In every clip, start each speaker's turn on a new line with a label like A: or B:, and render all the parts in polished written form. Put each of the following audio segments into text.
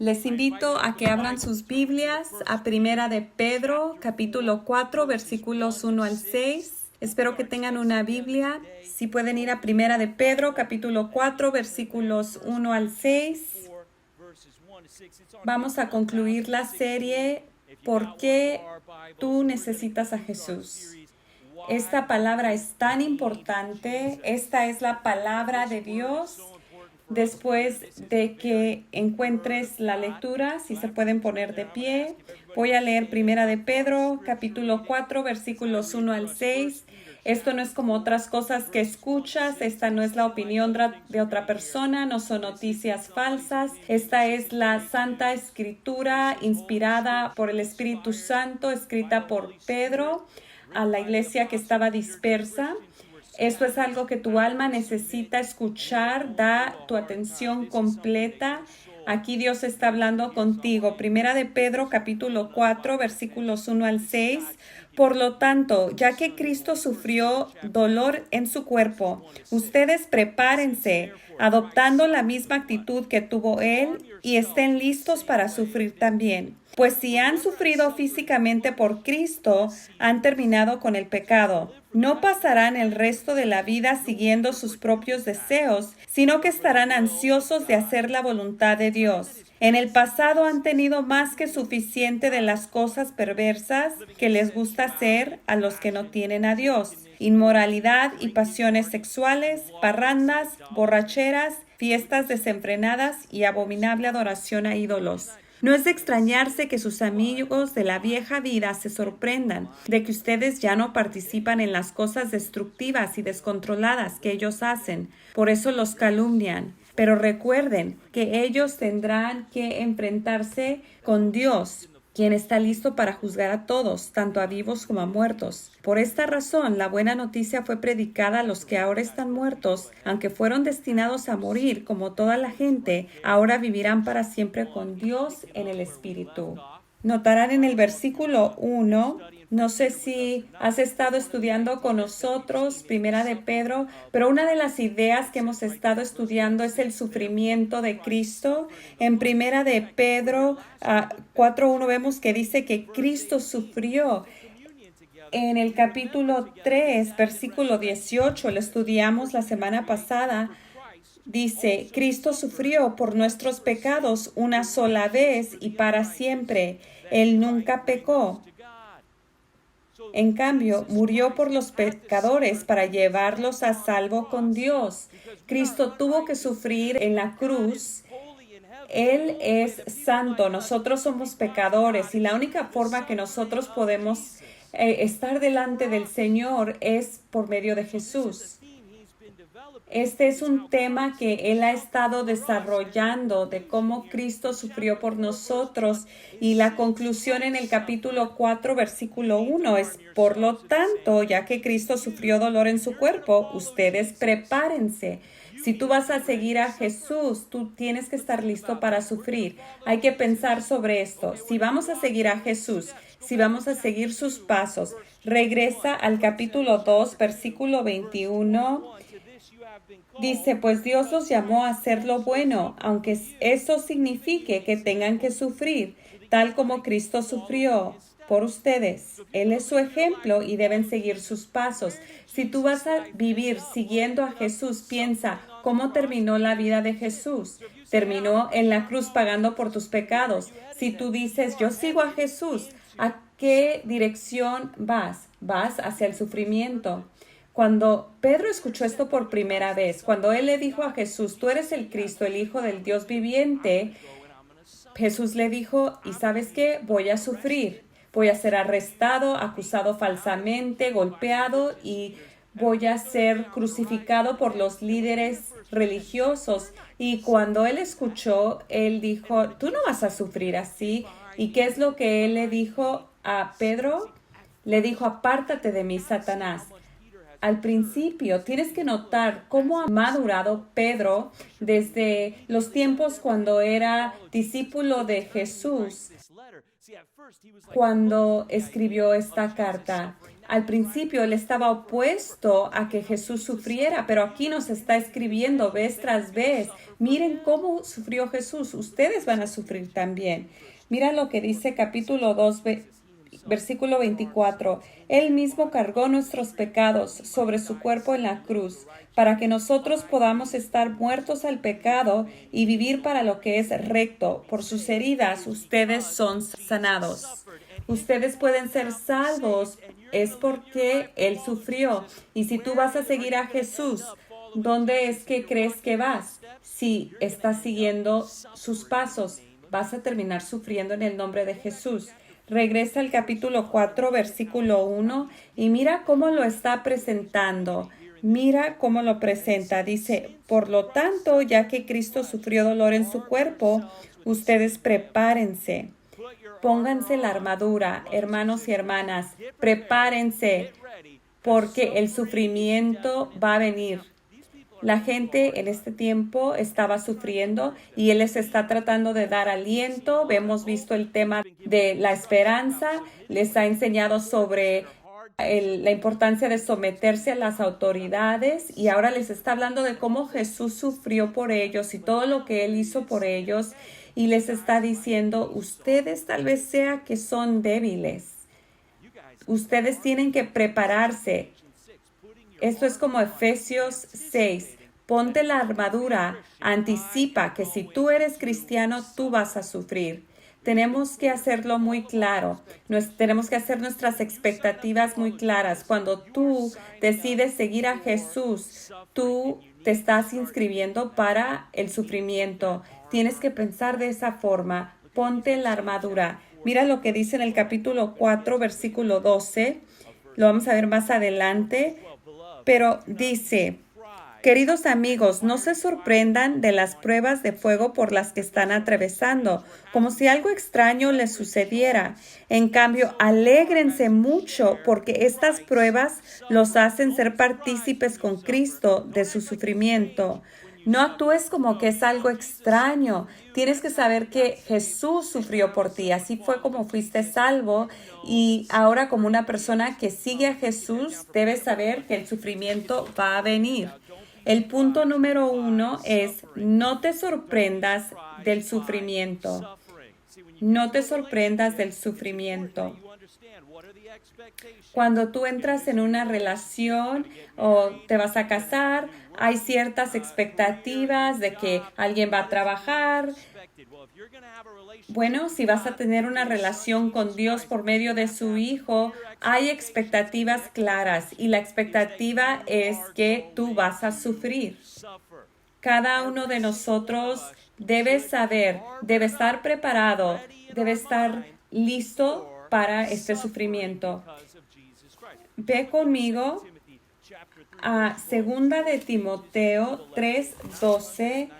A: Les invito a que abran sus Biblias a Primera de Pedro, capítulo 4, versículos 1 al 6. Espero que tengan una Biblia. Si pueden ir a Primera de Pedro, capítulo 4, versículos 1 al 6. Vamos a concluir la serie ¿Por qué tú necesitas a Jesús? Esta palabra es tan importante. Esta es la palabra de Dios. Después de que encuentres la lectura, si se pueden poner de pie, voy a leer Primera de Pedro, capítulo 4, versículos 1 al 6. Esto no es como otras cosas que escuchas, esta no es la opinión de otra persona, no son noticias falsas. Esta es la Santa Escritura inspirada por el Espíritu Santo, escrita por Pedro a la iglesia que estaba dispersa. Esto es algo que tu alma necesita escuchar. Da tu atención completa. Aquí Dios está hablando contigo. Primera de Pedro, capítulo 4, versículos 1 al 6. Por lo tanto, ya que Cristo sufrió dolor en su cuerpo, ustedes prepárense, adoptando la misma actitud que tuvo Él, y estén listos para sufrir también. Pues si han sufrido físicamente por Cristo, han terminado con el pecado. No pasarán el resto de la vida siguiendo sus propios deseos, sino que estarán ansiosos de hacer la voluntad de Dios. En el pasado han tenido más que suficiente de las cosas perversas que les gusta hacer a los que no tienen a Dios: inmoralidad y pasiones sexuales, parrandas, borracheras, fiestas desenfrenadas y abominable adoración a ídolos. No es de extrañarse que sus amigos de la vieja vida se sorprendan de que ustedes ya no participan en las cosas destructivas y descontroladas que ellos hacen. Por eso los calumnian. Pero recuerden que ellos tendrán que enfrentarse con Dios, quien está listo para juzgar a todos, tanto a vivos como a muertos. Por esta razón, la buena noticia fue predicada a los que ahora están muertos, aunque fueron destinados a morir como toda la gente, ahora vivirán para siempre con Dios en el Espíritu. Notarán en el versículo 1, no sé si has estado estudiando con nosotros, Primera de Pedro, pero una de las ideas que hemos estado estudiando es el sufrimiento de Cristo. En Primera de Pedro 4:1 vemos que dice que Cristo sufrió. En el capítulo 3, versículo 18, lo estudiamos la semana pasada. Dice, Cristo sufrió por nuestros pecados una sola vez y para siempre. Él nunca pecó. En cambio, murió por los pecadores para llevarlos a salvo con Dios. Cristo tuvo que sufrir en la cruz. Él es santo, nosotros somos pecadores y la única forma que nosotros podemos estar delante del Señor es por medio de Jesús. Este es un tema que Él ha estado desarrollando de cómo Cristo sufrió por nosotros, y la conclusión en el capítulo 4, versículo 1 es: por lo tanto, ya que Cristo sufrió dolor en su cuerpo, ustedes prepárense. Si tú vas a seguir a Jesús, tú tienes que estar listo para sufrir. Hay que pensar sobre esto. Si vamos a seguir a Jesús, si vamos a seguir sus pasos, regresa al capítulo 2, versículo 21. Dice, pues Dios los llamó a hacer lo bueno, aunque eso signifique que tengan que sufrir, tal como Cristo sufrió por ustedes. Él es su ejemplo y deben seguir sus pasos. Si tú vas a vivir siguiendo a Jesús, piensa cómo terminó la vida de Jesús. Terminó en la cruz pagando por tus pecados. Si tú dices, yo sigo a Jesús, ¿a qué dirección vas? Vas hacia el sufrimiento. Cuando Pedro escuchó esto por primera vez, cuando él le dijo a Jesús, tú eres el Cristo, el Hijo del Dios viviente, Jesús le dijo, ¿y sabes qué? Voy a sufrir, voy a ser arrestado, acusado falsamente, golpeado, y voy a ser crucificado por los líderes religiosos. Y cuando él escuchó, él dijo, tú no vas a sufrir así. ¿Y qué es lo que él le dijo a Pedro? Le dijo, apártate de mí, Satanás. al principio. Tienes que notar cómo ha madurado Pedro desde los tiempos cuando era discípulo de Jesús, cuando escribió esta carta. Al principio él estaba opuesto a que Jesús sufriera, pero aquí nos está escribiendo vez tras vez. Miren cómo sufrió Jesús. Ustedes van a sufrir también. Mira lo que dice capítulo 2, versículo 24. Él mismo cargó nuestros pecados sobre su cuerpo en la cruz, para que nosotros podamos estar muertos al pecado y vivir para lo que es recto. Por sus heridas ustedes son sanados. Ustedes pueden ser salvos, es porque Él sufrió. Y si tú vas a seguir a Jesús, ¿dónde es que crees que vas? Si estás siguiendo sus pasos, vas a terminar sufriendo en el nombre de Jesús. Regresa al capítulo 4, versículo 1, y mira cómo lo está presentando. Mira cómo lo presenta. Dice, por lo tanto, ya que Cristo sufrió dolor en su cuerpo, ustedes prepárense. Pónganse la armadura, hermanos y hermanas. Prepárense, porque el sufrimiento va a venir. La gente en este tiempo estaba sufriendo y Él les está tratando de dar aliento. Hemos visto el tema de la esperanza. Les ha enseñado sobre la importancia de someterse a las autoridades y ahora les está hablando de cómo Jesús sufrió por ellos y todo lo que Él hizo por ellos y les está diciendo, ustedes tal vez sea que son débiles. Ustedes tienen que prepararse. Esto es como Efesios 6. Ponte la armadura, anticipa que si tú eres cristiano, tú vas a sufrir. Tenemos que hacerlo muy claro. Tenemos que hacer nuestras expectativas muy claras. Cuando tú decides seguir a Jesús, tú te estás inscribiendo para el sufrimiento. Tienes que pensar de esa forma. Ponte la armadura. Mira lo que dice en el capítulo 4, versículo 12. Lo vamos a ver más adelante. Pero dice, queridos amigos, no se sorprendan de las pruebas de fuego por las que están atravesando, como si algo extraño les sucediera. En cambio, alégrense mucho porque estas pruebas los hacen ser partícipes con Cristo de su sufrimiento. No actúes como que es algo extraño. Tienes que saber que Jesús sufrió por ti. Así fue como fuiste salvo. Y ahora como una persona que sigue a Jesús, debes saber que el sufrimiento va a venir. El punto número 1 es no te sorprendas del sufrimiento. No te sorprendas del sufrimiento. Cuando tú entras en una relación o te vas a casar, hay ciertas expectativas de que alguien va a trabajar. Bueno, si vas a tener una relación con Dios por medio de su Hijo, hay expectativas claras y la expectativa es que tú vas a sufrir. Cada uno de nosotros debe saber, debe estar preparado, debe estar listo para este sufrimiento. Ve conmigo a 2 de Timoteo 3:12.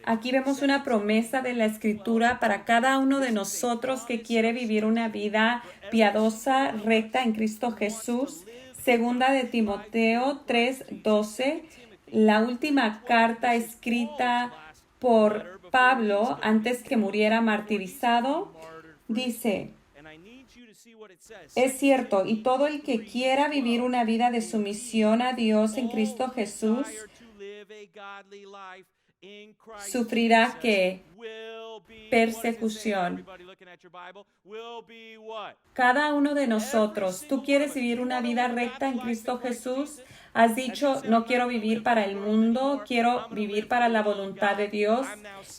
A: Aquí vemos una promesa de la Escritura para cada uno de nosotros que quiere vivir una vida piadosa, recta en Cristo Jesús. 2 de Timoteo 3:12, la última carta escrita por Pablo antes que muriera martirizado, dice, es cierto, y todo el que quiera vivir una vida de sumisión a Dios en Cristo Jesús, sufrirá ¿qué? Persecución. Cada uno de nosotros, ¿tú quieres vivir una vida recta en Cristo Jesús? Has dicho, no quiero vivir para el mundo, quiero vivir para la voluntad de Dios,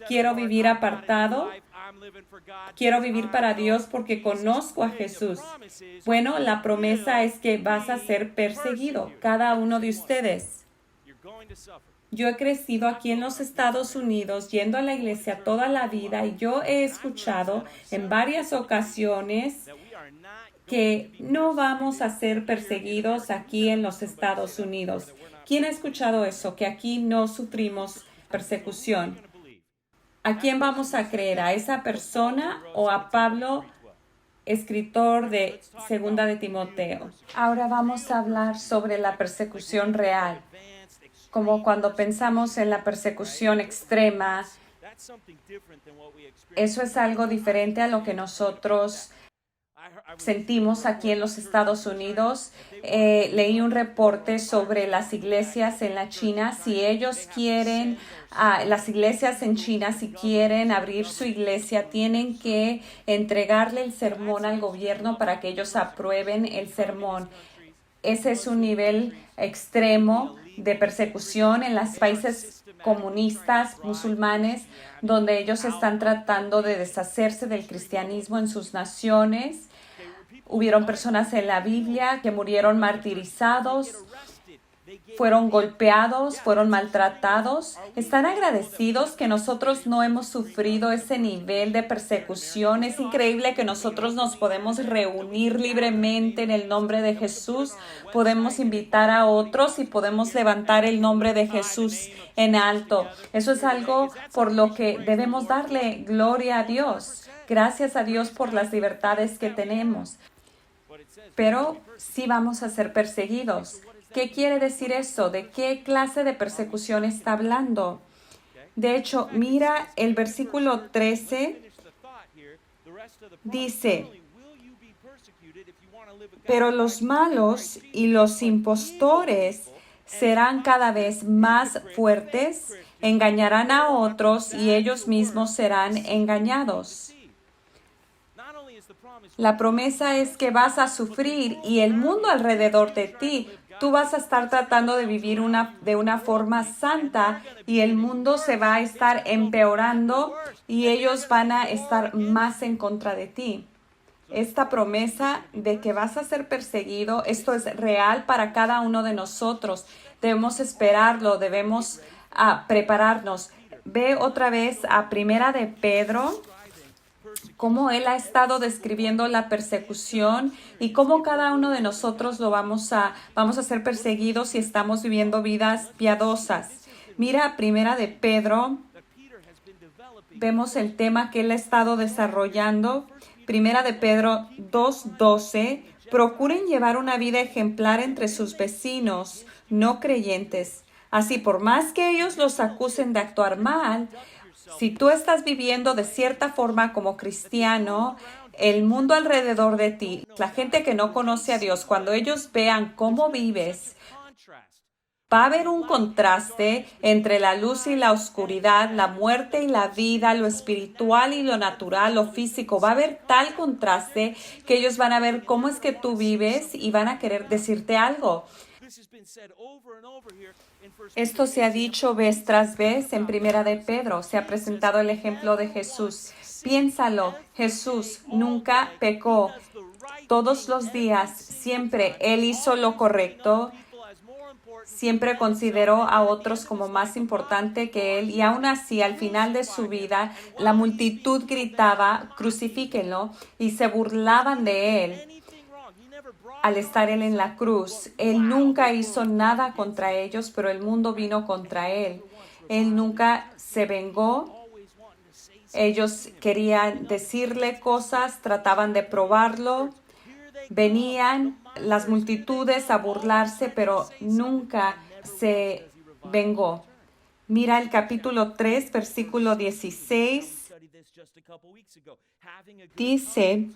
A: quiero vivir apartado, quiero vivir para Dios porque conozco a Jesús. Bueno, la promesa es que vas a ser perseguido, cada uno de ustedes. Yo he crecido aquí en los Estados Unidos, yendo a la iglesia toda la vida, y yo he escuchado en varias ocasiones que no vamos a ser perseguidos aquí en los Estados Unidos. ¿Quién ha escuchado eso? Que aquí no sufrimos persecución. ¿A quién vamos a creer? ¿A esa persona o a Pablo escritor de Segunda de Timoteo. Ahora vamos a hablar sobre la persecución real. Como cuando pensamos en la persecución extrema, eso es algo diferente a lo que nosotros sentimos aquí en los Estados Unidos. Leí un reporte sobre las iglesias en la China. Si ellos quieren, las iglesias en China, si quieren abrir su iglesia, tienen que entregarle el sermón al gobierno para que ellos aprueben el sermón. Ese es un nivel extremo de persecución en los países comunistas, musulmanes, donde ellos están tratando de deshacerse del cristianismo en sus naciones. Hubieron personas en la Biblia que murieron martirizados, fueron golpeados, fueron maltratados. ¿Están agradecidos que nosotros no hemos sufrido ese nivel de persecución? Es increíble que nosotros nos podemos reunir libremente en el nombre de Jesús, podemos invitar a otros y podemos levantar el nombre de Jesús en alto. Eso es algo por lo que debemos darle gloria a Dios. Gracias a Dios por las libertades que tenemos. Pero sí vamos a ser perseguidos. ¿Qué quiere decir eso? ¿De qué clase de persecución está hablando? De hecho, mira el versículo 13. Dice, pero los malos y los impostores serán cada vez más fuertes, engañarán a otros y ellos mismos serán engañados. La promesa es que vas a sufrir y el mundo alrededor de ti, tú vas a estar tratando de vivir de una forma santa y el mundo se va a estar empeorando y ellos van a estar más en contra de ti. Esta promesa de que vas a ser perseguido, esto es real para cada uno de nosotros. Debemos esperarlo, debemos prepararnos. Ve otra vez a Primera de Pedro, cómo él ha estado describiendo la persecución y cómo cada uno de nosotros vamos a ser perseguidos si estamos viviendo vidas piadosas. Mira, Primera de Pedro, vemos el tema que él ha estado desarrollando. Primera de Pedro 2:12, procuren llevar una vida ejemplar entre sus vecinos no creyentes. Así, por más que ellos los acusen de actuar mal, si tú estás viviendo de cierta forma como cristiano, el mundo alrededor de ti, la gente que no conoce a Dios, cuando ellos vean cómo vives, va a haber un contraste entre la luz y la oscuridad, la muerte y la vida, lo espiritual y lo natural, lo físico. Va a haber tal contraste que ellos van a ver cómo es que tú vives y van a querer decirte algo. Esto se ha dicho vez tras vez en Primera de Pedro. Se ha presentado el ejemplo de Jesús. Piénsalo, Jesús nunca pecó. Todos los días, siempre Él hizo lo correcto. Siempre consideró a otros como más importante que Él y aún así, al final de su vida, la multitud gritaba, crucifíquenlo, y se burlaban de Él. Al estar Él en la cruz, Él nunca hizo nada contra ellos, pero el mundo vino contra Él. Él nunca se vengó. Ellos querían decirle cosas, trataban de probarlo. Venían las multitudes a burlarse, pero nunca se vengó. Mira el capítulo 3, versículo 16. Dice,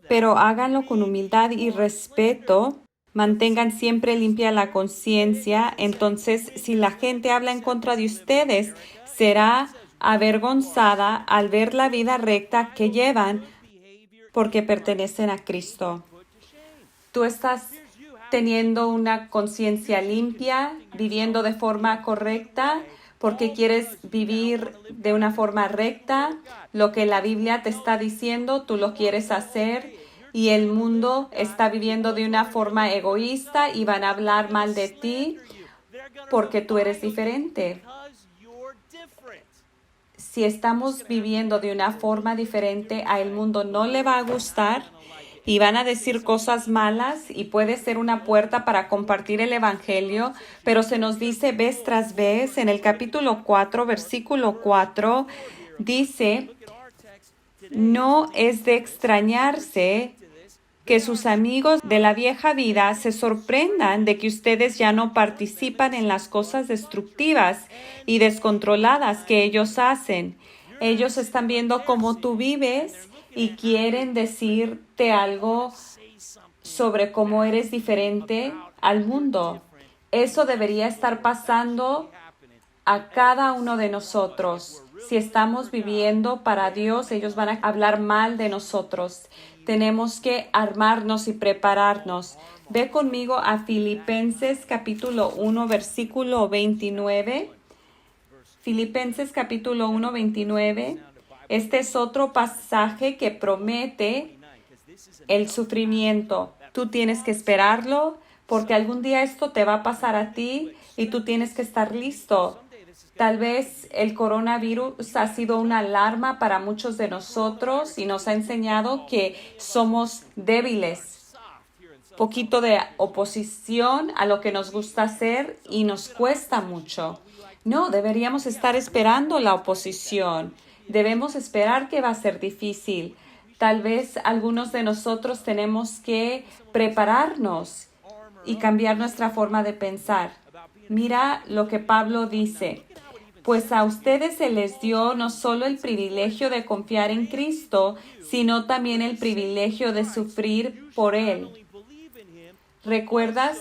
A: pero háganlo con humildad y respeto, mantengan siempre limpia la conciencia. Entonces, si la gente habla en contra de ustedes, será avergonzada al ver la vida recta que llevan porque pertenecen a Cristo. Tú estás teniendo una conciencia limpia, viviendo de forma correcta, porque quieres vivir de una forma recta. Lo que la Biblia te está diciendo, tú lo quieres hacer, y el mundo está viviendo de una forma egoísta y van a hablar mal de ti porque tú eres diferente. Si estamos viviendo de una forma diferente, a el mundo no le va a gustar y van a decir cosas malas y puede ser una puerta para compartir el evangelio, pero se nos dice vez tras vez en el capítulo 4, versículo 4, dice, No es de extrañarse que sus amigos de la vieja vida se sorprendan de que ustedes ya no participan en las cosas destructivas y descontroladas que ellos hacen. Ellos están viendo cómo tú vives y quieren decirte algo sobre cómo eres diferente al mundo. Eso debería estar pasando a cada uno de nosotros. Si estamos viviendo para Dios, ellos van a hablar mal de nosotros. Tenemos que armarnos y prepararnos. Ve conmigo a Filipenses capítulo 1, versículo 29. Filipenses capítulo 1, 29. Este es otro pasaje que promete el sufrimiento. Tú tienes que esperarlo porque algún día esto te va a pasar a ti y tú tienes que estar listo. Tal vez el coronavirus ha sido una alarma para muchos de nosotros y nos ha enseñado que somos débiles. Poquito de oposición a lo que nos gusta hacer y nos cuesta mucho. No, deberíamos estar esperando la oposición. Debemos esperar que va a ser difícil. Tal vez algunos de nosotros tenemos que prepararnos y cambiar nuestra forma de pensar. Mira lo que Pablo dice. Pues a ustedes se les dio no solo el privilegio de confiar en Cristo, sino también el privilegio de sufrir por Él. ¿Recuerdas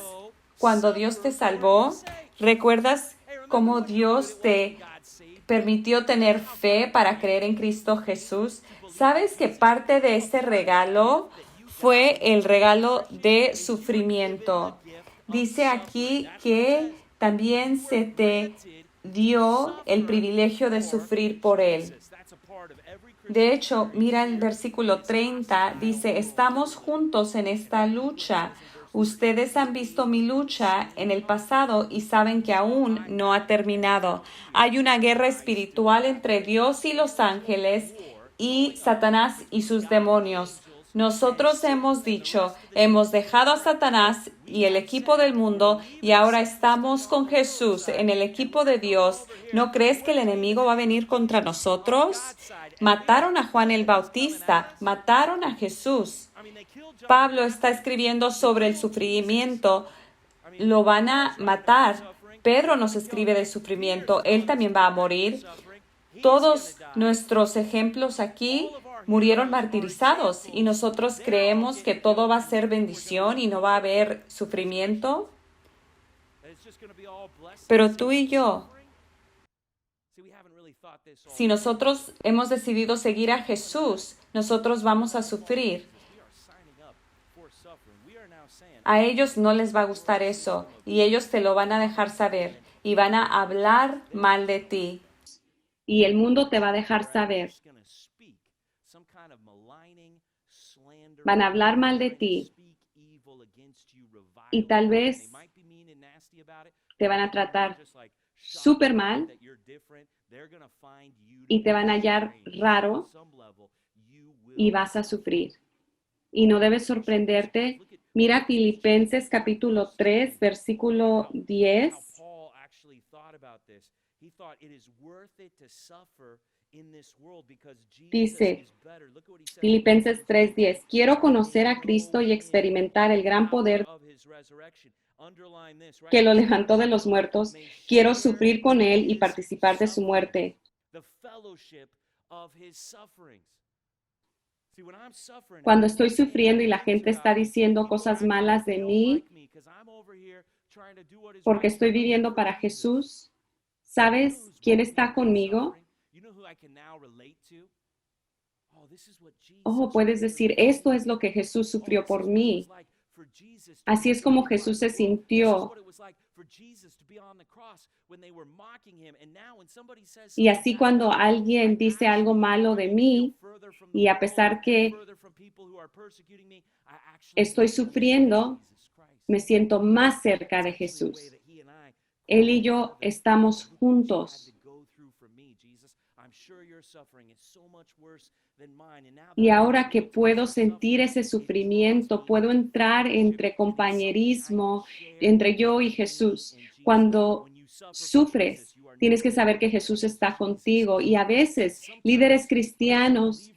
A: cuando Dios te salvó? ¿Recuerdas cómo Dios te permitió tener fe para creer en Cristo Jesús? ¿Sabes que parte de ese regalo fue el regalo de sufrimiento? Dice aquí que también se te dio el privilegio de sufrir por Él. De hecho, mira el versículo 30, dice, estamos juntos en esta lucha. Ustedes han visto mi lucha en el pasado y saben que aún no ha terminado. Hay una guerra espiritual entre Dios y los ángeles y Satanás y sus demonios. Nosotros hemos dicho, hemos dejado a Satanás y el equipo del mundo y ahora estamos con Jesús en el equipo de Dios. ¿No crees que el enemigo va a venir contra nosotros? Mataron a Juan el Bautista, mataron a Jesús. Pablo está escribiendo sobre el sufrimiento. Lo van a matar. Pedro nos escribe del sufrimiento. Él también va a morir. Todos nuestros ejemplos aquí murieron martirizados y nosotros creemos que todo va a ser bendición y no va a haber sufrimiento. Pero tú y yo, si nosotros hemos decidido seguir a Jesús, nosotros vamos a sufrir. A ellos no les va a gustar eso y ellos te lo van a dejar saber y van a hablar mal de ti. Y el mundo te va a dejar saber. Van a hablar mal de ti y tal vez te van a tratar súper mal y te van a hallar raro y vas a sufrir. Y no debes sorprenderte. Mira Filipenses capítulo 3, versículo 10. Dice, Filipenses 3:10, quiero conocer a Cristo y experimentar el gran poder que lo levantó de los muertos. Quiero sufrir con Él y participar de su muerte. Cuando estoy sufriendo y la gente está diciendo cosas malas de mí porque estoy viviendo para Jesús, ¿sabes quién está conmigo? Oh, puedes decir, esto es lo que Jesús sufrió por mí. Así es como Jesús se sintió. Y así cuando alguien dice algo malo de mí, y a pesar que estoy sufriendo, me siento más cerca de Jesús. Él y yo estamos juntos. Y ahora que puedo sentir ese sufrimiento, puedo entrar entre compañerismo, entre yo y Jesús. Cuando sufres, tienes que saber que Jesús está contigo. Y a veces, líderes cristianos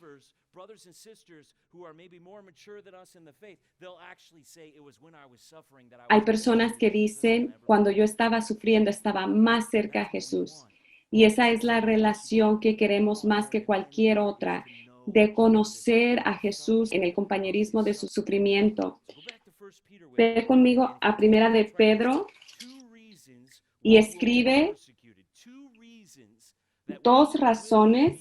A: Hay personas que dicen, cuando yo estaba sufriendo, estaba más cerca a Jesús. Y esa es la relación que queremos más que cualquier otra, de conocer a Jesús en el compañerismo de su sufrimiento. Ve conmigo a Primera de Pedro y escribe dos razones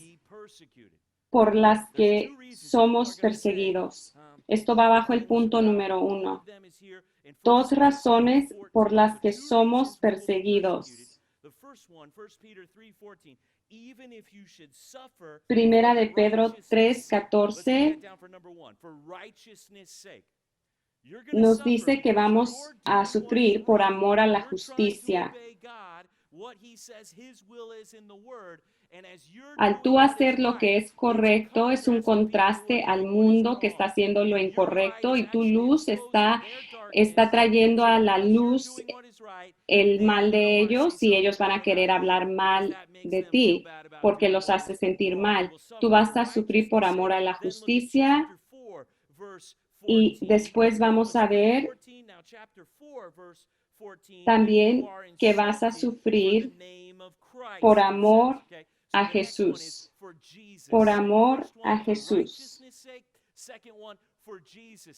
A: por las que somos perseguidos. Esto va bajo el punto número 1. Dos razones por las que somos perseguidos. Primera de Pedro 3:14 nos dice que vamos a sufrir por amor a la justicia. Al tú hacer lo que es correcto, es un contraste al mundo que está haciendo lo incorrecto y tu luz está trayendo a la luz el mal de ellos y ellos van a querer hablar mal de ti porque los hace sentir mal. Tú vas a sufrir por amor a la justicia y después vamos a ver también que vas a sufrir por amor a Jesús. Por amor a Jesús.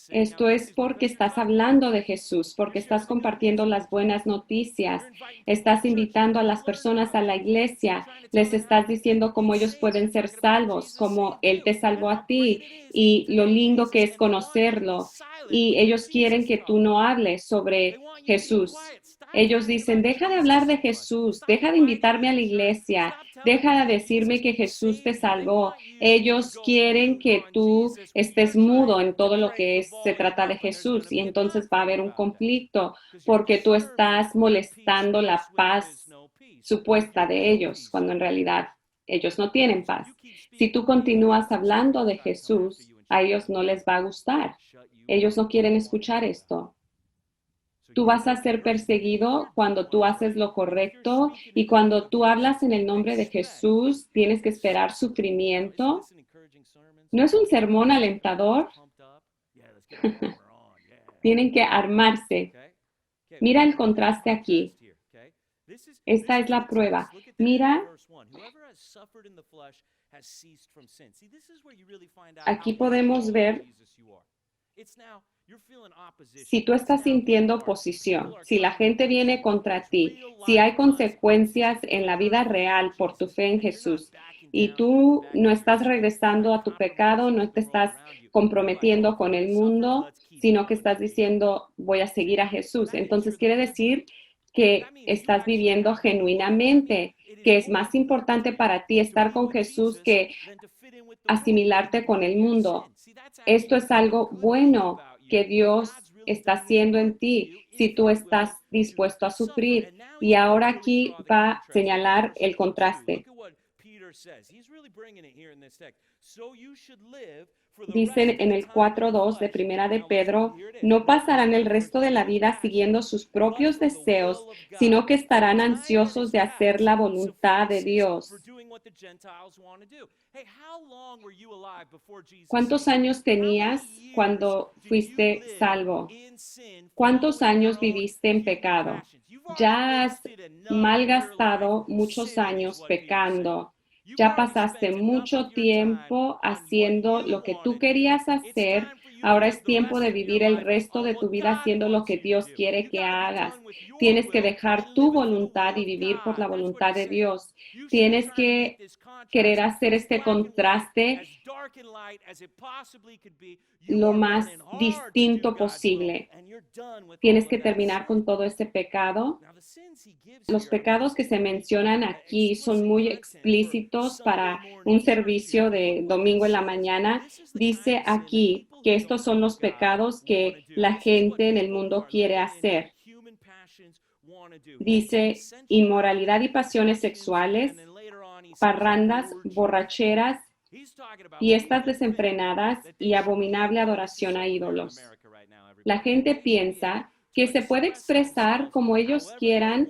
A: Esto es porque estás hablando de Jesús, porque estás compartiendo las buenas noticias, estás invitando a las personas a la iglesia, les estás diciendo cómo ellos pueden ser salvos, cómo Él te salvó a ti y lo lindo que es conocerlo. Y ellos quieren que tú no hables sobre Jesús. Ellos dicen, deja de hablar de Jesús, deja de invitarme a la iglesia, deja de decirme que Jesús te salvó. Ellos quieren que tú estés mudo en todo lo que se trata de Jesús y entonces va a haber un conflicto porque tú estás molestando la paz supuesta de ellos cuando en realidad ellos no tienen paz. Si tú continúas hablando de Jesús, a ellos no les va a gustar. Ellos no quieren escuchar esto. Tú vas a ser perseguido cuando tú haces lo correcto y cuando tú hablas en el nombre de Jesús, tienes que esperar sufrimiento. ¿No es un sermón alentador? Tienen que armarse. Mira el contraste aquí. Esta es la prueba. Mira, aquí podemos ver si tú estás sintiendo oposición, si la gente viene contra ti, si hay consecuencias en la vida real por tu fe en Jesús y tú no estás regresando a tu pecado, no te estás comprometiendo con el mundo, sino que estás diciendo, voy a seguir a Jesús. Entonces quiere decir que estás viviendo genuinamente, que es más importante para ti estar con Jesús que asimilarte con el mundo. Esto es algo bueno que Dios está haciendo en ti si tú estás dispuesto a sufrir. Y ahora aquí va a señalar el contraste. Dicen en el 4:2 de Primera de Pedro, no pasarán el resto de la vida siguiendo sus propios deseos, sino que estarán ansiosos de hacer la voluntad de Dios. ¿Cuántos años tenías cuando fuiste salvo? ¿Cuántos años viviste en pecado? Ya has malgastado muchos años pecando. Ya pasaste mucho tiempo haciendo lo que tú querías hacer. Ahora es tiempo de vivir el resto de tu vida haciendo lo que Dios quiere que hagas. Tienes que dejar tu voluntad y vivir por la voluntad de Dios. Tienes que querer hacer este contraste lo más distinto posible. Tienes que terminar con todo ese pecado. Los pecados que se mencionan aquí son muy explícitos para un servicio de domingo en la mañana. Dice aquí que estos son los pecados que la gente en el mundo quiere hacer. Dice inmoralidad y pasiones sexuales, parrandas, borracheras, fiestas desenfrenadas y abominable adoración a ídolos. La gente piensa que se puede expresar como ellos quieran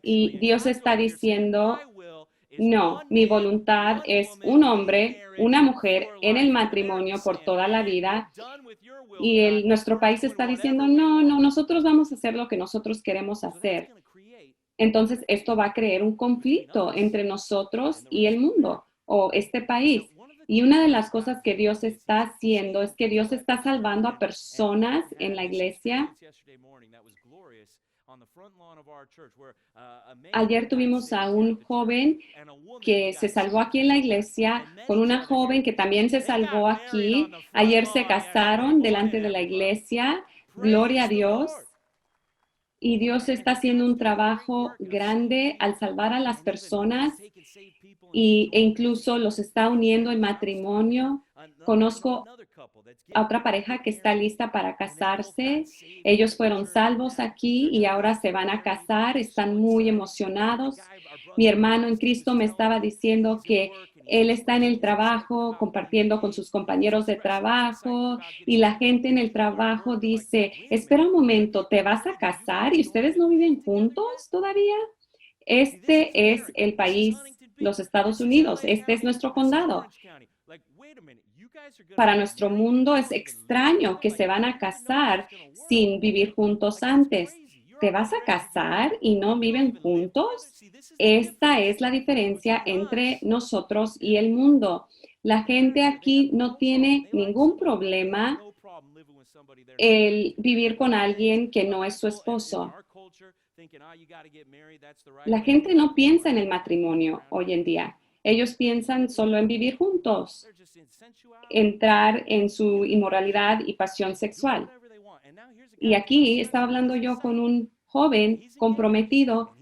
A: y Dios está diciendo, No, mi voluntad es un hombre, una mujer en el matrimonio por toda la vida y nuestro país está diciendo, no, no, nosotros vamos a hacer lo que nosotros queremos hacer. Entonces, esto va a crear un conflicto entre nosotros y el mundo o este país. Y una de las cosas que Dios está haciendo es que Dios está salvando a personas en la iglesia. Ayer tuvimos a un joven que se salvó aquí en la iglesia, con una joven que también se salvó aquí. Ayer se casaron delante de la iglesia. Gloria a Dios. Y Dios está haciendo un trabajo grande al salvar a las personas e incluso los está uniendo en matrimonio. Conozco a otra pareja que está lista para casarse. Ellos fueron salvos aquí y ahora se van a casar. Están muy emocionados. Mi hermano en Cristo me estaba diciendo que él está en el trabajo compartiendo con sus compañeros de trabajo y la gente en el trabajo dice, espera un momento, ¿te vas a casar y ustedes no viven juntos todavía? Este es el país, los Estados Unidos. Este es nuestro condado. Para nuestro mundo es extraño que se van a casar sin vivir juntos antes. ¿Te vas a casar y no viven juntos? Esta es la diferencia entre nosotros y el mundo. La gente aquí no tiene ningún problema el vivir con alguien que no es su esposo. La gente no piensa en el matrimonio hoy en día. Ellos piensan solo en vivir juntos, entrar en su inmoralidad y pasión sexual. Y aquí estaba hablando yo con un joven comprometido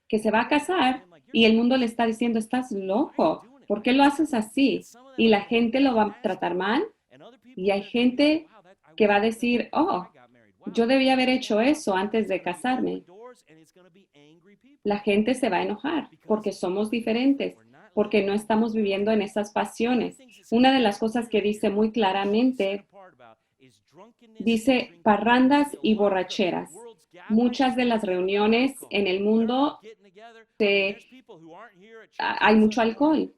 A: que se va a casar y el mundo le está diciendo, estás loco, ¿por qué lo haces así? Y la gente lo va a tratar mal y hay gente que va a decir, oh, yo debía haber hecho eso antes de casarme. La gente se va a enojar porque somos diferentes, porque no estamos viviendo en esas pasiones. Una de las cosas que dice muy claramente, dice parrandas y borracheras. Muchas de las reuniones en el mundo hay mucho alcohol.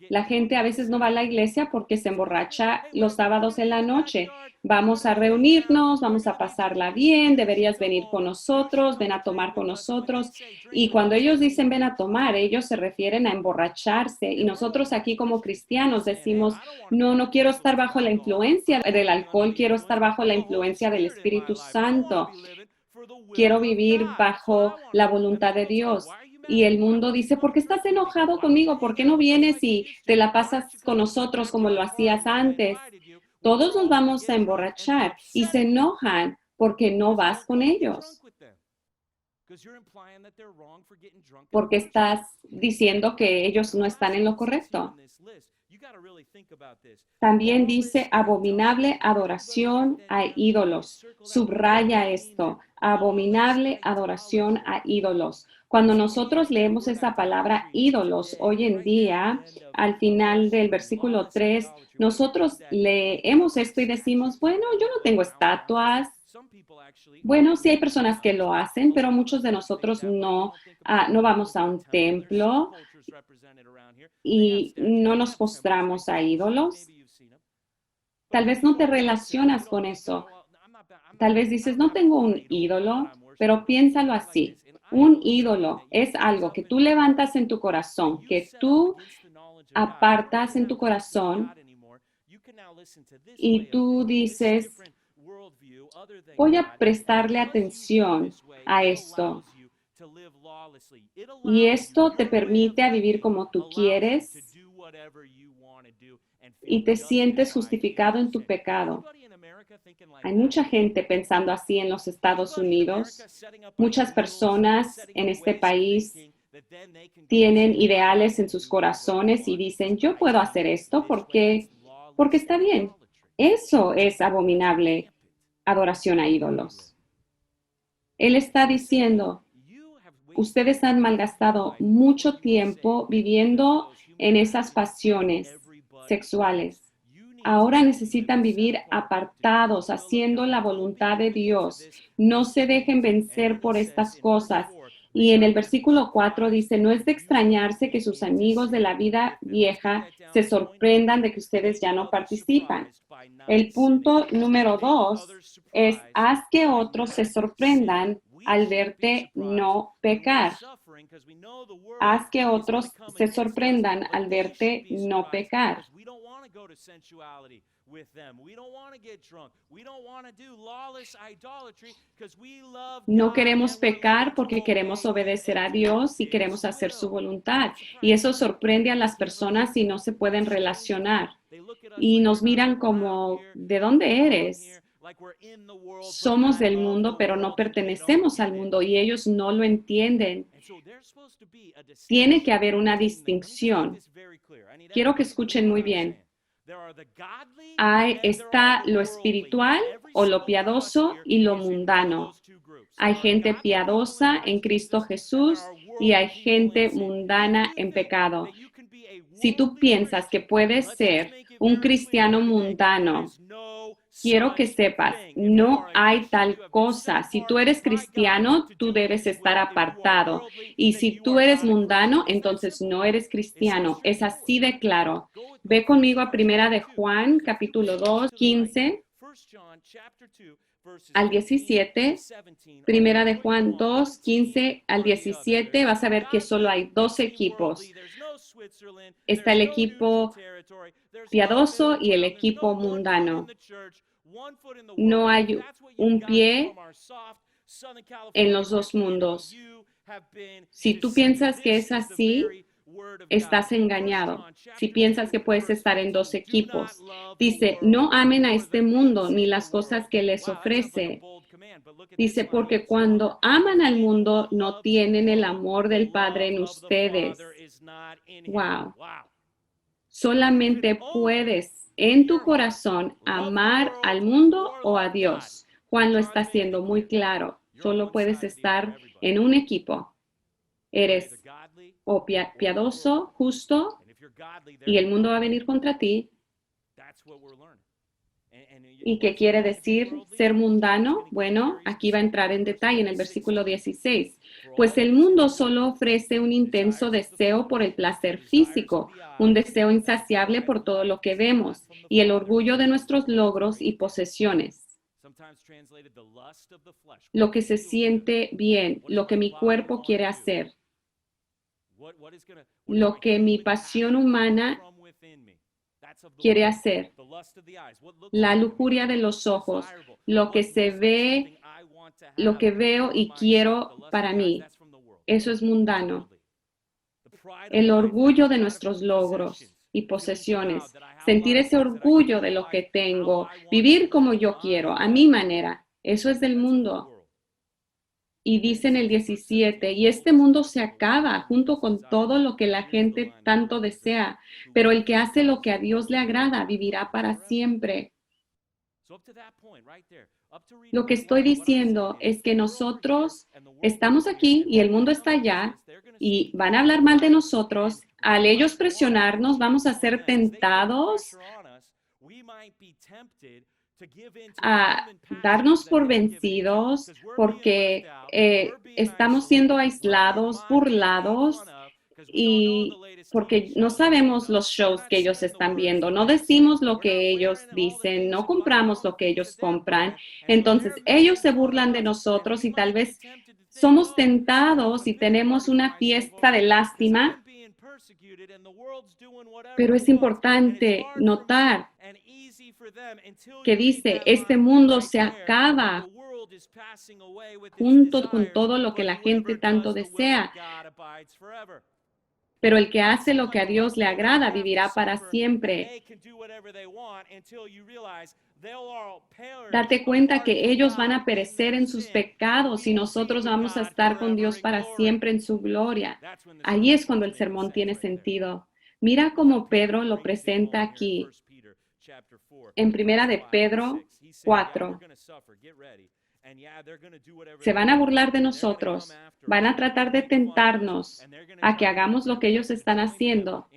A: La gente a veces no va a la iglesia porque se emborracha los sábados en la noche. Vamos a reunirnos, vamos a pasarla bien, deberías venir con nosotros, ven a tomar con nosotros. Y cuando ellos dicen ven a tomar, ellos se refieren a emborracharse. Y nosotros aquí como cristianos decimos, no, no quiero estar bajo la influencia del alcohol, quiero estar bajo la influencia del Espíritu Santo. Quiero vivir bajo la voluntad de Dios. Y el mundo dice, ¿por qué estás enojado conmigo? ¿Por qué no vienes y te la pasas con nosotros como lo hacías antes? Todos nos vamos a emborrachar y se enojan porque no vas con ellos. Porque estás diciendo que ellos no están en lo correcto. También dice abominable adoración a ídolos. Subraya esto, abominable adoración a ídolos. Cuando nosotros leemos esa palabra ídolos hoy en día, al final del versículo 3, nosotros leemos esto y decimos, bueno, yo no tengo estatuas. Bueno, sí hay personas que lo hacen, pero muchos de nosotros no vamos a un templo y no nos postramos a ídolos. Tal vez no te relacionas con eso. Tal vez dices, no tengo un ídolo, pero piénsalo así. Un ídolo es algo que tú levantas en tu corazón, que tú apartas en tu corazón y tú dices, voy a prestarle atención a esto. Y esto te permite a vivir como tú quieres y te sientes justificado en tu pecado. Hay mucha gente pensando así en los Estados Unidos. Muchas personas en este país tienen ideales en sus corazones y dicen, yo puedo hacer esto porque está bien. Eso es abominable adoración a ídolos. Él está diciendo, ustedes han malgastado mucho tiempo viviendo en esas pasiones sexuales. Ahora necesitan vivir apartados, haciendo la voluntad de Dios. No se dejen vencer por estas cosas. Y en el versículo 4 dice, no es de extrañarse que sus amigos de la vida vieja se sorprendan de que ustedes ya no participan. El punto número 2 es, haz que otros se sorprendan al verte no pecar. Haz que otros se sorprendan al verte no pecar. No queremos pecar porque queremos obedecer a Dios y queremos hacer su voluntad. Y eso sorprende a las personas y no se pueden relacionar. Y nos miran como, ¿de dónde eres? Somos del mundo, pero no pertenecemos al mundo y ellos no lo entienden. Tiene que haber una distinción. Quiero que escuchen muy bien. Está lo espiritual o lo piadoso y lo mundano. Hay gente piadosa en Cristo Jesús y hay gente mundana en pecado. Si tú piensas que puedes ser un cristiano mundano, quiero que sepas, no hay tal cosa. Si tú eres cristiano, tú debes estar apartado. Y si tú eres mundano, entonces no eres cristiano. Es así de claro. Ve conmigo a Primera de Juan, capítulo 2, 15 al 17. Primera de Juan 2, 15 al 17. Vas a ver que solo hay dos equipos. Está el equipo piadoso y el equipo mundano. No hay un pie en los dos mundos. Si tú piensas que es así, estás engañado. Si piensas que puedes estar en dos equipos. Dice, no amen a este mundo ni las cosas que les ofrece. Dice, porque cuando aman al mundo, no tienen el amor del Padre en ustedes. Wow. Solamente puedes en tu corazón amar al mundo o a Dios. Juan lo está haciendo muy claro. Solo puedes estar en un equipo. Eres o piadoso, justo, y el mundo va a venir contra ti. ¿Y qué quiere decir ser mundano? Bueno, aquí va a entrar en detalle en el versículo 16. Pues el mundo solo ofrece un intenso deseo por el placer físico, un deseo insaciable por todo lo que vemos y el orgullo de nuestros logros y posesiones. Lo que se siente bien, lo que mi cuerpo quiere hacer, lo que mi pasión humana quiere hacer, la lujuria de los ojos, lo que se ve, lo que veo y quiero para mí. Eso es mundano. El orgullo de nuestros logros y posesiones, sentir ese orgullo de lo que tengo, vivir como yo quiero, a mi manera, eso es del mundo. Y dice en el 17, y este mundo se acaba junto con todo lo que la gente tanto desea, pero el que hace lo que a Dios le agrada vivirá para siempre. Lo que estoy diciendo es que nosotros estamos aquí y el mundo está allá y van a hablar mal de nosotros. Al ellos presionarnos, vamos a ser tentados a darnos por vencidos porque estamos siendo aislados, burlados y porque no sabemos los shows que ellos están viendo, no decimos lo que ellos dicen, no compramos lo que ellos compran. Entonces ellos se burlan de nosotros y tal vez somos tentados y tenemos una fiesta de lástima, pero es importante notar que dice, este mundo se acaba junto con todo lo que la gente tanto desea, pero el que hace lo que a Dios le agrada vivirá para siempre. Date cuenta que ellos van a perecer en sus pecados y nosotros vamos a estar con Dios para siempre en su gloria. Ahí es cuando el sermón tiene sentido. Mira cómo Pedro lo presenta aquí. En Primera de Pedro 4. Se van a burlar de nosotros, van a tratar de tentarnos a que hagamos lo que ellos están haciendo.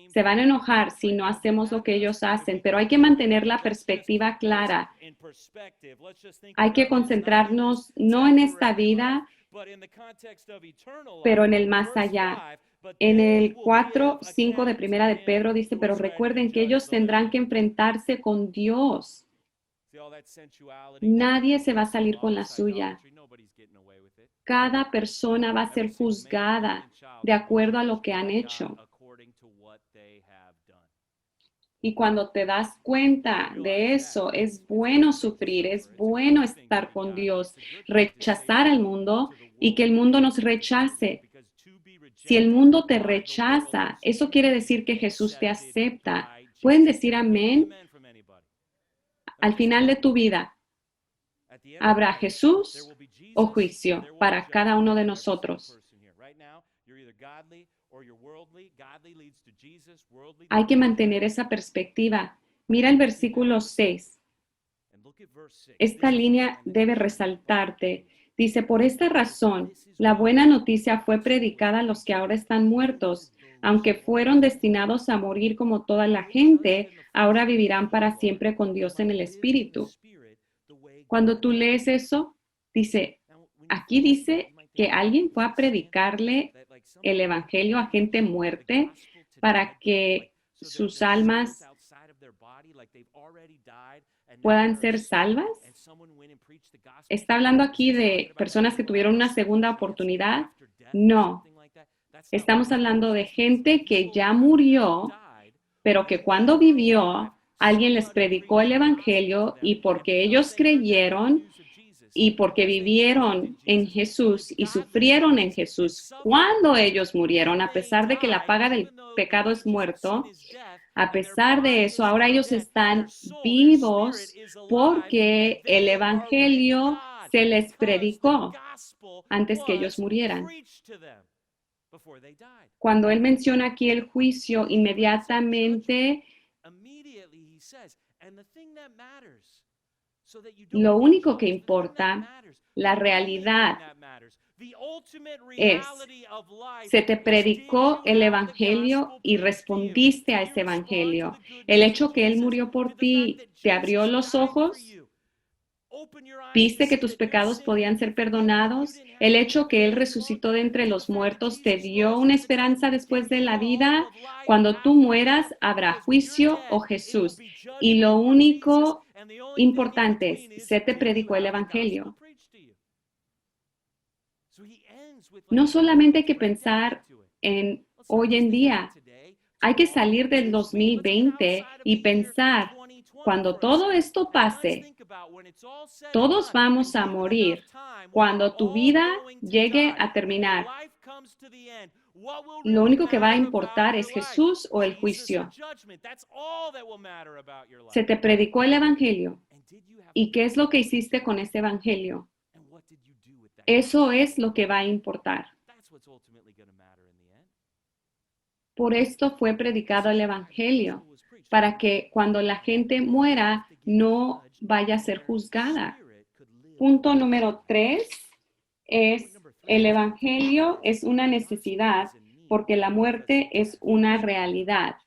A: Se van a enojar si no hacemos lo que ellos hacen, pero hay que mantener la perspectiva clara. Hay que concentrarnos no en esta vida, pero en el más allá. En el 4:5 de Primera de Pedro dice, pero recuerden que ellos tendrán que enfrentarse con Dios. Nadie se va a salir con la suya. Cada persona va a ser juzgada de acuerdo a lo que han hecho. Y cuando te das cuenta de eso, es bueno sufrir, es bueno estar con Dios, rechazar al mundo y que el mundo nos rechace. Si el mundo te rechaza, eso quiere decir que Jesús te acepta. ¿Pueden decir amén? Al final de tu vida, ¿habrá Jesús o juicio para cada uno de nosotros? Hay que mantener esa perspectiva. Mira el versículo 6. Esta línea debe resaltarte. Dice, por esta razón, la buena noticia fue predicada a los que ahora están muertos. Aunque fueron destinados a morir como toda la gente, ahora vivirán para siempre con Dios en el Espíritu. Cuando tú lees eso, aquí dice que alguien fue a predicarle el Evangelio a gente muerte para que sus almas puedan ser salvas. ¿Está hablando aquí de personas que tuvieron una segunda oportunidad? No. Estamos hablando de gente que ya murió, pero que cuando vivió, alguien les predicó el Evangelio y porque ellos creyeron y porque vivieron en Jesús y sufrieron en Jesús cuando ellos murieron, a pesar de que la paga del pecado es muerto, a pesar de eso, ahora ellos están vivos porque el Evangelio se les predicó antes que ellos murieran. Cuando él menciona aquí el juicio, inmediatamente lo único que importa, la realidad es, se te predicó el Evangelio y respondiste a ese Evangelio. El hecho que Él murió por ti te abrió los ojos. ¿Viste que tus pecados podían ser perdonados? El hecho que Él resucitó de entre los muertos te dio una esperanza después de la vida. Cuando tú mueras, habrá juicio o Jesús. Y lo único importante es, se te predicó el Evangelio. No solamente hay que pensar en hoy en día. Hay que salir del 2020 y pensar, cuando todo esto pase, todos vamos a morir. Cuando tu vida llegue a terminar, lo único que va a importar es Jesús o el juicio. Se te predicó el Evangelio. ¿Y qué es lo que hiciste con ese Evangelio? Eso es lo que va a importar. Por esto fue predicado el Evangelio, para que cuando la gente muera no vaya a ser juzgada. Punto número 3 es, el Evangelio es una necesidad porque la muerte es una realidad.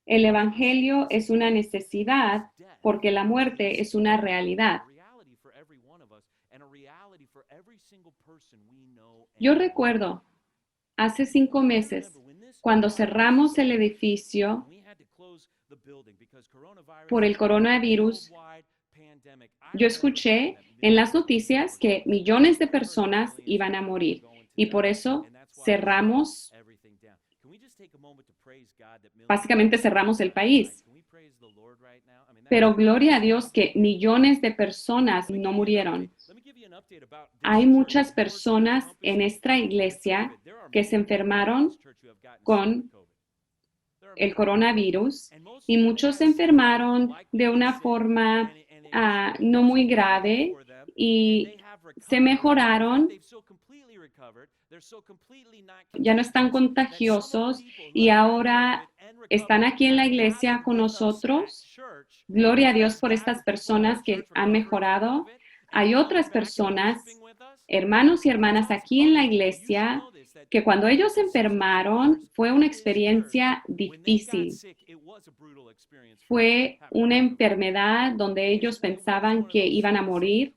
A: El Evangelio es una necesidad porque la muerte es una realidad. Yo recuerdo, hace 5 meses, cuando cerramos el edificio por el coronavirus, yo escuché en las noticias que millones de personas iban a morir y por eso cerramos, básicamente cerramos el país. Pero gloria a Dios que millones de personas no murieron. Hay muchas personas en esta iglesia que se enfermaron con el coronavirus y muchos se enfermaron de una forma no muy grave y se mejoraron, ya no están contagiosos y ahora están aquí en la iglesia con nosotros. Gloria a Dios por estas personas que han mejorado. Hay otras personas, hermanos y hermanas aquí en la iglesia, que cuando ellos enfermaron fue una experiencia difícil. Fue una enfermedad donde ellos pensaban que iban a morir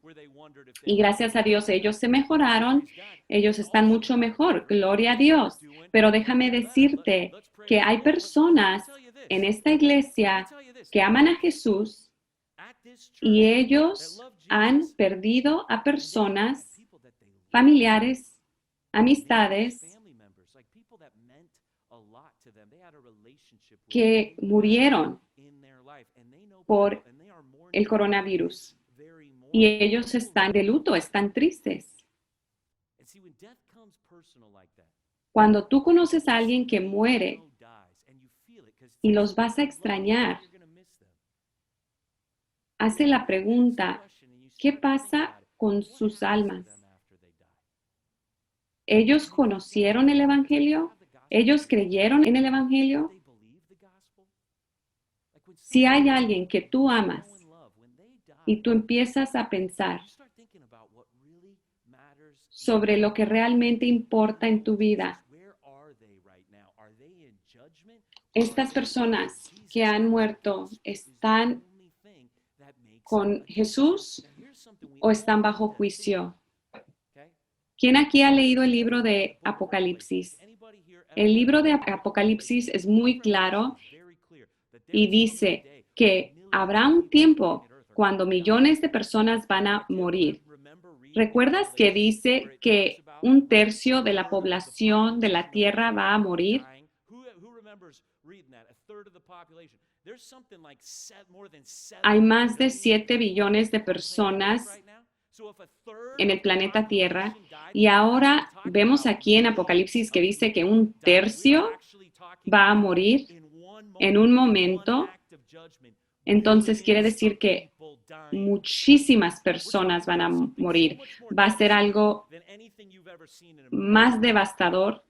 A: y gracias a Dios ellos se mejoraron, ellos están mucho mejor, gloria a Dios. Pero déjame decirte que hay personas en esta iglesia que aman a Jesús y ellos han perdido a personas, familiares, amistades que murieron por el coronavirus y ellos están de luto, están tristes. Cuando tú conoces a alguien que muere y los vas a extrañar, hace la pregunta, ¿qué pasa con sus almas? ¿Ellos conocieron el Evangelio? ¿Ellos creyeron en el Evangelio? Si hay alguien que tú amas y tú empiezas a pensar sobre lo que realmente importa en tu vida, estas personas que han muerto, ¿están con Jesús o están bajo juicio? ¿Quién aquí ha leído el libro de Apocalipsis? El libro de Apocalipsis es muy claro y dice que habrá un tiempo cuando millones de personas van a morir. ¿Recuerdas que dice que 1/3 de la población de la Tierra va a morir? Hay más de 7 billones de personas en el planeta Tierra y ahora vemos aquí en Apocalipsis que dice que 1/3 va a morir en un momento. Entonces quiere decir que muchísimas personas van a morir. Va a ser algo más devastador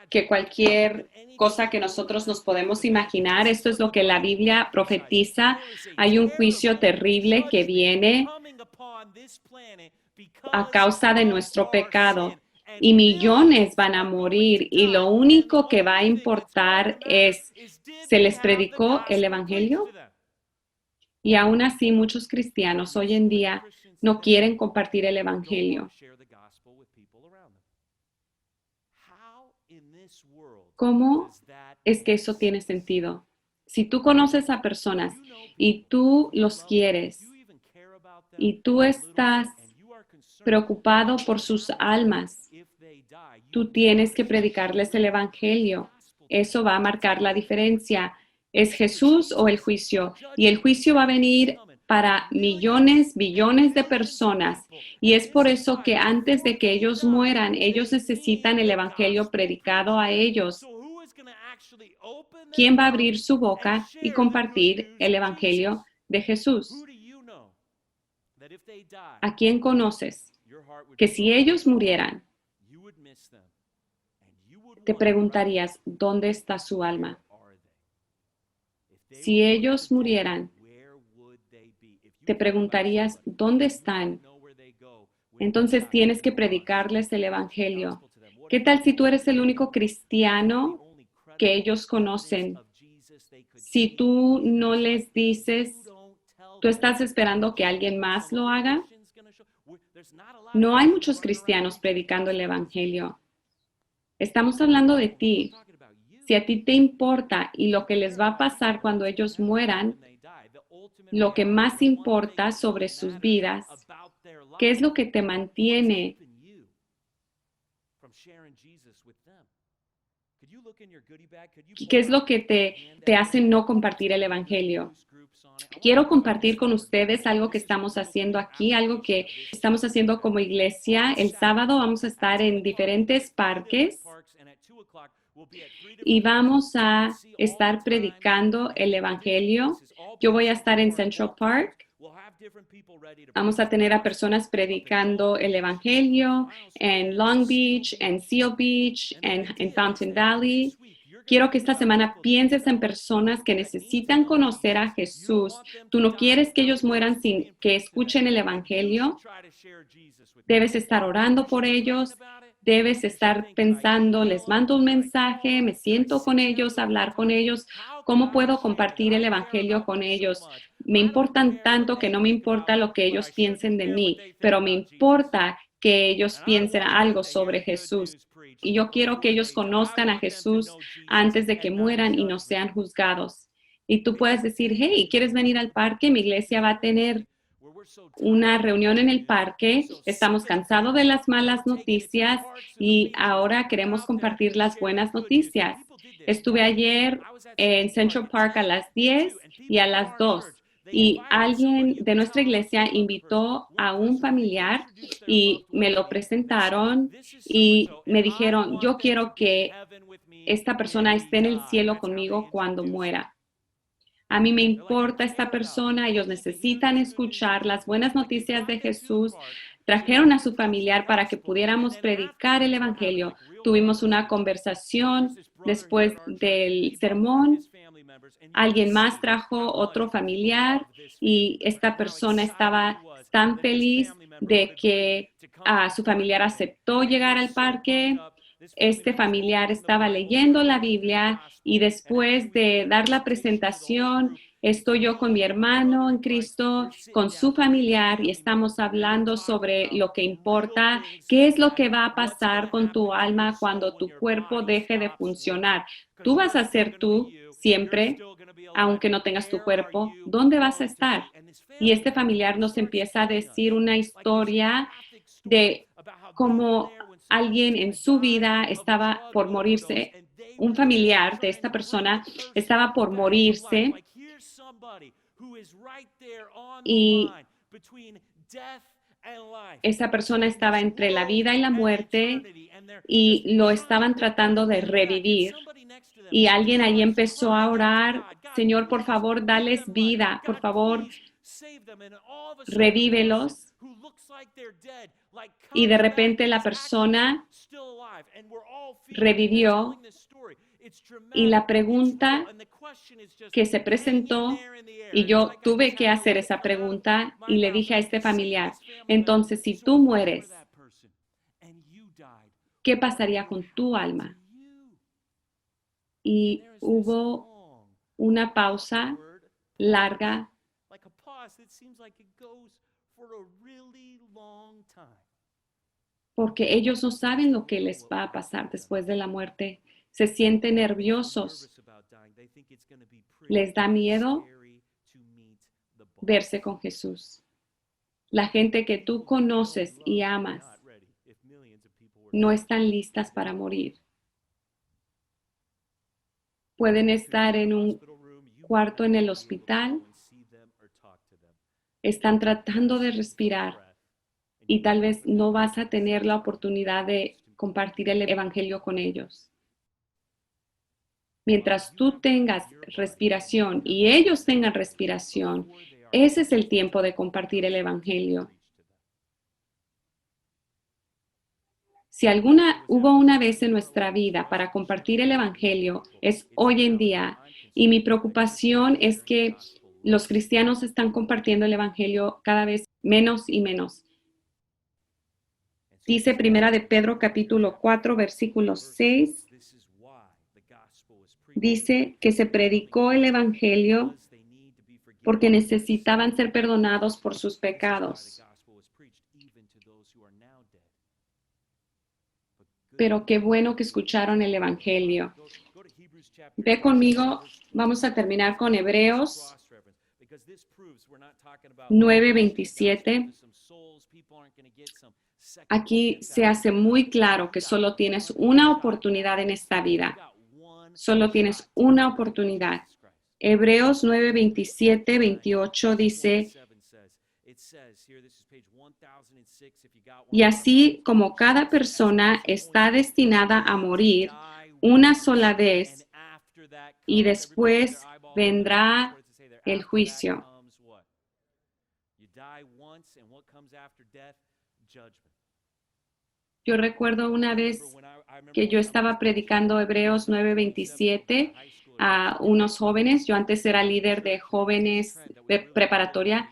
A: que cualquier cosa que nosotros nos podemos imaginar. Esto es lo que la Biblia profetiza. Hay un juicio terrible que viene a causa de nuestro pecado y millones van a morir y lo único que va a importar es, ¿se les predicó el Evangelio? Y aún así muchos cristianos hoy en día no quieren compartir el Evangelio. ¿Cómo es que eso tiene sentido? Si tú conoces a personas y tú los quieres y tú estás preocupado por sus almas, tú tienes que predicarles el Evangelio. Eso va a marcar la diferencia. ¿Es Jesús o el juicio? Y el juicio va a venir para millones, billones de personas. Y es por eso que antes de que ellos mueran, ellos necesitan el Evangelio predicado a ellos. ¿Quién va a abrir su boca y compartir el Evangelio de Jesús? ¿A quién conoces? Que si ellos murieran, te preguntarías, ¿dónde está su alma? Si ellos murieran, te preguntarías, ¿dónde están? Entonces tienes que predicarles el Evangelio. ¿Qué tal si tú eres el único cristiano que ellos conocen? Si tú no les dices, ¿tú estás esperando que alguien más lo haga? No hay muchos cristianos predicando el Evangelio. Estamos hablando de ti. Si a ti te importa y lo que les va a pasar cuando ellos mueran, lo que más importa sobre sus vidas, ¿qué es lo que te mantiene? ¿Qué es lo que te hace no compartir el Evangelio? Quiero compartir con ustedes algo que estamos haciendo aquí, algo que estamos haciendo como iglesia. El sábado vamos a estar en diferentes parques y vamos a estar predicando el Evangelio. Yo voy a estar en Central Park. Vamos a tener a personas predicando el Evangelio en Long Beach, en Seal Beach, en Fountain Valley. quiero que esta semana pienses en personas que necesitan conocer a Jesús. Tú no quieres que ellos mueran sin que escuchen el Evangelio. Debes estar orando por ellos. Debes estar pensando, les mando un mensaje, me siento con ellos, hablar con ellos. ¿Cómo puedo compartir el Evangelio con ellos? Me importan tanto que no me importa lo que ellos piensen de mí, pero me importa que ellos piensen algo sobre Jesús. Y yo quiero que ellos conozcan a Jesús antes de que mueran y no sean juzgados. Y tú puedes decir, hey, ¿quieres venir al parque? Mi iglesia va a tener una reunión en el parque. Estamos cansados de las malas noticias y ahora queremos compartir las buenas noticias. Estuve ayer en Central Park a las 10 y a las 2. Y alguien de nuestra iglesia invitó a un familiar y me lo presentaron y me dijeron, yo quiero que esta persona esté en el cielo conmigo cuando muera. A mí me importa esta persona, ellos necesitan escuchar las buenas noticias de Jesús. Trajeron a su familiar para que pudiéramos predicar el Evangelio. Tuvimos una conversación después del sermón. Alguien más trajo otro familiar y esta persona estaba tan feliz de que su familiar aceptó llegar al parque. Este familiar estaba leyendo la Biblia y después de dar la presentación, estoy yo con mi hermano en Cristo, con su familiar y estamos hablando sobre lo que importa, qué es lo que va a pasar con tu alma cuando tu cuerpo deje de funcionar. Tú vas a ser tú siempre, aunque no tengas tu cuerpo. ¿Dónde vas a estar? Y este familiar nos empieza a decir una historia de cómo alguien en su vida estaba por morirse, un familiar de esta persona estaba por morirse y esa persona estaba entre la vida y la muerte y lo estaban tratando de revivir. Y alguien ahí empezó a orar, Señor, por favor, dales vida, por favor, revívelos. Y de repente la persona revivió y la pregunta que se presentó, y yo tuve que hacer esa pregunta y le dije a este familiar, entonces si tú mueres, ¿qué pasaría con tu alma? Y hubo una pausa larga porque ellos no saben lo que les va a pasar después de la muerte. Se sienten nerviosos. Les da miedo verse con Jesús. La gente que tú conoces y amas no están listas para morir. Pueden estar en un cuarto en el hospital, están tratando de respirar y tal vez no vas a tener la oportunidad de compartir el evangelio con ellos. Mientras tú tengas respiración y ellos tengan respiración, ese es el tiempo de compartir el evangelio. Si hubo una vez en nuestra vida para compartir el evangelio, es hoy en día. Y mi preocupación es que los cristianos están compartiendo el evangelio cada vez menos y menos. Dice Primera de Pedro capítulo 4, versículo 6. Dice que se predicó el evangelio porque necesitaban ser perdonados por sus pecados. Pero qué bueno que escucharon el evangelio. Ve conmigo, vamos a terminar con Hebreos 9:27. Aquí se hace muy claro que solo tienes una oportunidad en esta vida. Solo tienes una oportunidad. Hebreos 9:27, 28 dice, y así como cada persona está destinada a morir una sola vez y después vendrá el juicio. Yo recuerdo una vez que yo estaba predicando Hebreos 9:27 a unos jóvenes. Yo antes era líder de jóvenes de preparatoria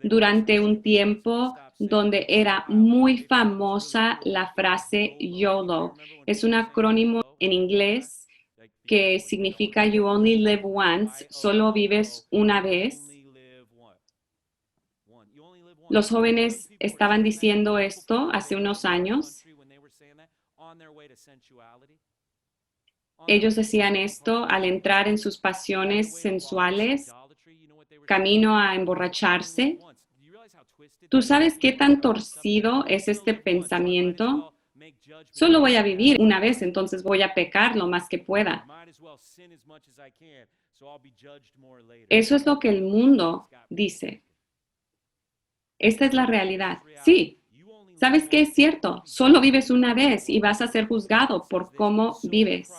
A: durante un tiempo donde era muy famosa la frase YOLO. Es un acrónimo en inglés que significa You Only Live Once, solo vives una vez. Los jóvenes estaban diciendo esto hace unos años. Ellos decían esto al entrar en sus pasiones sensuales, camino a emborracharse. ¿Tú sabes qué tan torcido es este pensamiento? Solo voy a vivir una vez, entonces voy a pecar lo más que pueda. Eso es lo que el mundo dice. Esta es la realidad. Sí, ¿sabes qué es cierto? Solo vives una vez y vas a ser juzgado por cómo vives.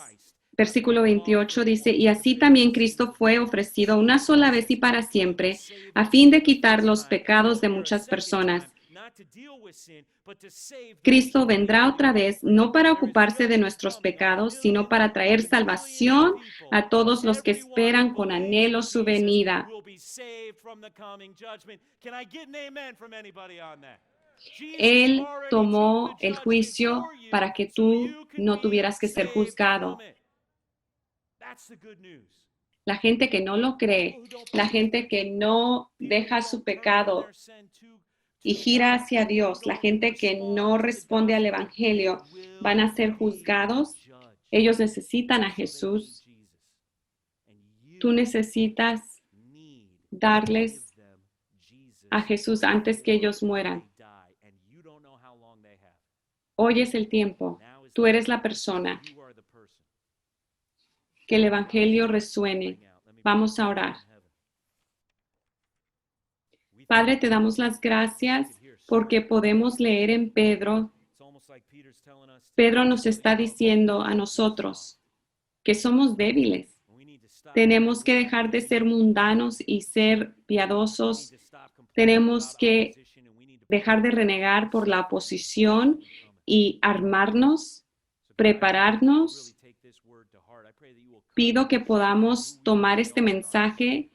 A: Versículo 28 dice, y así también Cristo fue ofrecido una sola vez y para siempre, a fin de quitar los pecados de muchas personas. Cristo vendrá otra vez, no para ocuparse de nuestros pecados, sino para traer salvación a todos los que esperan con anhelo su venida. Él tomó el juicio para que tú no tuvieras que ser juzgado. La gente que no lo cree, la gente que no deja su pecado y gira hacia Dios, la gente que no responde al Evangelio, van a ser juzgados. Ellos necesitan a Jesús. Tú necesitas darles a Jesús antes que ellos mueran. Hoy es el tiempo. Tú eres la persona. Que el Evangelio resuene. Vamos a orar. Padre, te damos las gracias porque podemos leer en Pedro. Pedro nos está diciendo a nosotros que somos débiles. Tenemos que dejar de ser mundanos y ser piadosos. Tenemos que dejar de renegar por la oposición y armarnos, prepararnos. Pido que podamos tomar este mensaje,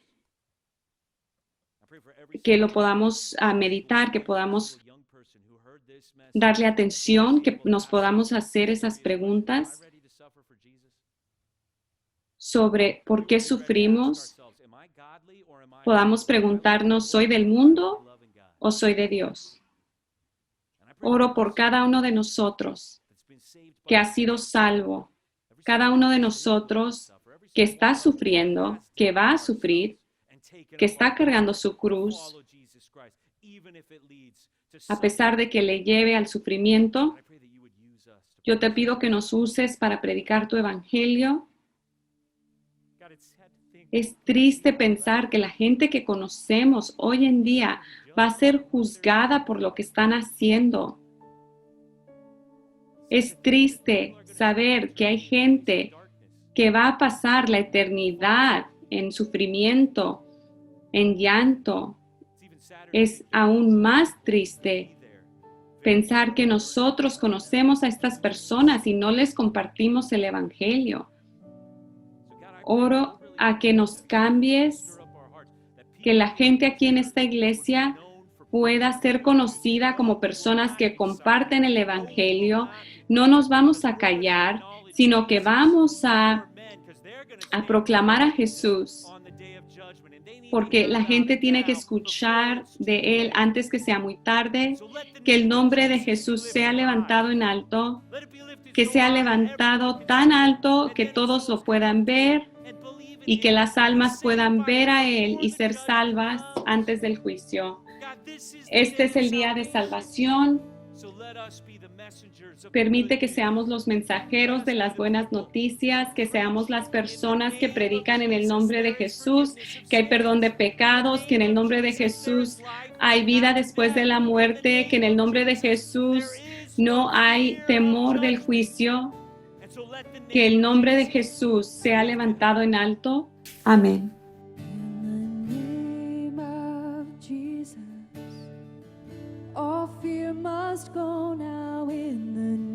A: que lo podamos meditar, que podamos darle atención, que nos podamos hacer esas preguntas sobre por qué sufrimos. Podamos preguntarnos, ¿soy del mundo o soy de Dios? Oro por cada uno de nosotros que ha sido salvo, cada uno de nosotros que está sufriendo, que va a sufrir, que está cargando su cruz, a pesar de que le lleve al sufrimiento. Yo te pido que nos uses para predicar tu evangelio. Es triste pensar que la gente que conocemos hoy en día va a ser juzgada por lo que están haciendo. Es triste saber que hay gente que va a pasar la eternidad en sufrimiento, en llanto. Es aún más triste pensar que nosotros conocemos a estas personas y no les compartimos el evangelio. Oro a que nos cambies, que la gente aquí en esta iglesia pueda ser conocida como personas que comparten el evangelio. No nos vamos a callar, sino que vamos a proclamar a Jesús, porque la gente tiene que escuchar de Él antes que sea muy tarde, que el nombre de Jesús sea levantado en alto, que sea levantado tan alto que todos lo puedan ver y que las almas puedan ver a Él y ser salvas antes del juicio. Este es el día de salvación. Permite que seamos los mensajeros de las buenas noticias, que seamos las personas que predican en el nombre de Jesús, que hay perdón de pecados, que en el nombre de Jesús hay vida después de la muerte, que en el nombre de Jesús no hay temor del juicio, que el nombre de Jesús sea levantado en alto. Amén.
B: All fear must go now in the